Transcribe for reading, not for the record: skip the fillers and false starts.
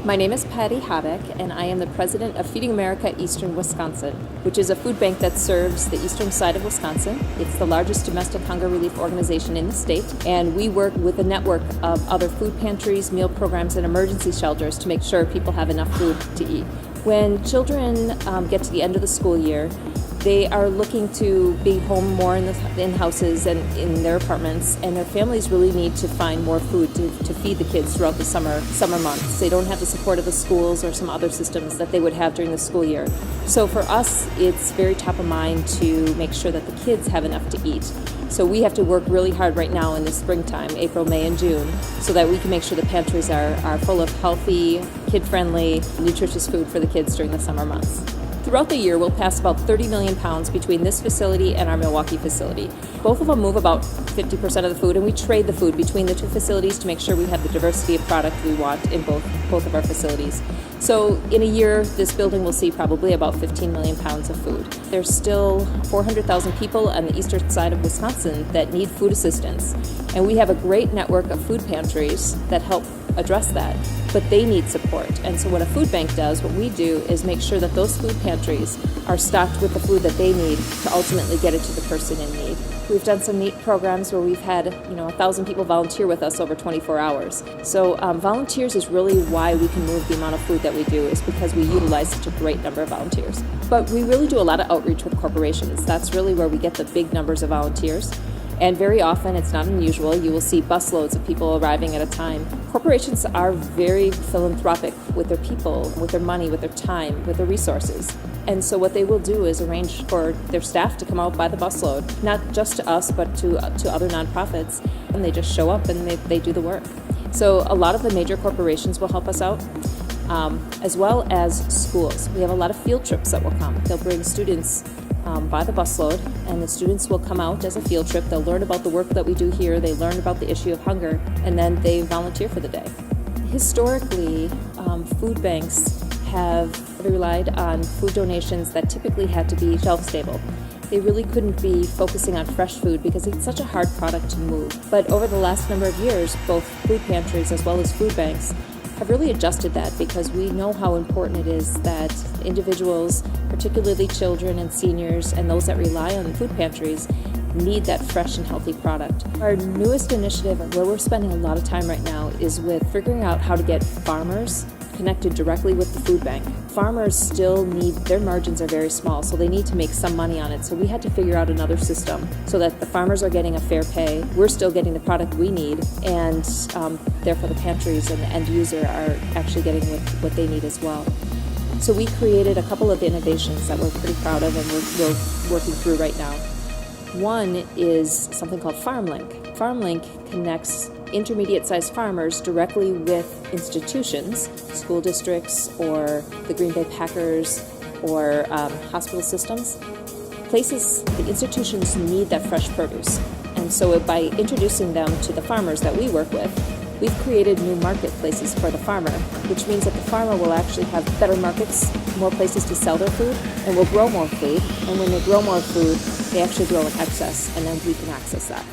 My name is Patty Habeck, and I am the president of Feeding America Eastern Wisconsin, which is a food bank that serves the eastern side of Wisconsin. It's the largest domestic hunger relief organization in the state, and we work with a network of other food pantries, meal programs, and emergency shelters to make sure people have enough food to eat. When children get to the end of the school year, they are looking to be home more in houses and in their apartments, and their families really need to find more food to feed the kids throughout the summer months. They don't have the support of the schools or some other systems that they would have during the school year. So for us, it's very top of mind to make sure that the kids have enough to eat. So we have to work really hard right now in the springtime, April, May, and June, so that we can make sure the pantries are full of healthy, kid-friendly, nutritious food for the kids during the summer months. Throughout the year, we'll pass about 30 million pounds between this facility and our Milwaukee facility. Both of them move about 50% of the food, and we trade the food between the two facilities to make sure we have the diversity of product we want in both of our facilities. So in a year, this building will see probably about 15 million pounds of food. There's still 400,000 people on the eastern side of Wisconsin that need food assistance, and we have a great network of food pantries that help address that, but they need support. And so what a food bank does, what we do, is make sure that those food pantries are stocked with the food that they need to ultimately get it to the person in need. We've done some neat programs where we've had 1,000 people volunteer with us over 24 hours. So volunteers is really why we can move the amount of food that we do, is because we utilize such a great number of volunteers. But we really do a lot of outreach with corporations. That's really where we get the big numbers of volunteers. And very often, it's not unusual, you will see busloads of people arriving at a time. Corporations are very philanthropic with their people, with their money, with their time, with their resources. And so what they will do is arrange for their staff to come out by the busload, not just to us, but to other nonprofits. And they just show up and they do the work. So a lot of the major corporations will help us out, as well as schools. We have a lot of field trips that will come. They'll bring students by the busload, and the students will come out as a field trip. They'll learn about the work that we do here, they learn about the issue of hunger, and then they volunteer for the day. Historically, food banks have relied on food donations that typically had to be shelf stable. They really couldn't be focusing on fresh food because it's such a hard product to move. But over the last number of years, both food pantries as well as food banks have really adjusted that, because we know how important it is that individuals, particularly children and seniors and those that rely on food pantries, need that fresh and healthy product. Our newest initiative, where we're spending a lot of time right now, is with figuring out how to get farmers connected directly with the food bank. Farmers still their margins are very small, so they need to make some money on it. So we had to figure out another system so that the farmers are getting a fair pay, we're still getting the product we need, and therefore the pantries and the end user are actually getting what they need as well. So we created a couple of innovations that we're pretty proud of and we're working through right now. One is something called FarmLink. FarmLink connects intermediate-sized farmers directly with institutions, school districts or the Green Bay Packers or hospital systems. The institutions need that fresh produce. And so by introducing them to the farmers that we work with, we've created new marketplaces for the farmer, which means that the farmer will actually have better markets, more places to sell their food, and will grow more food. And when they grow more food, they actually grow in excess, and then we can access that.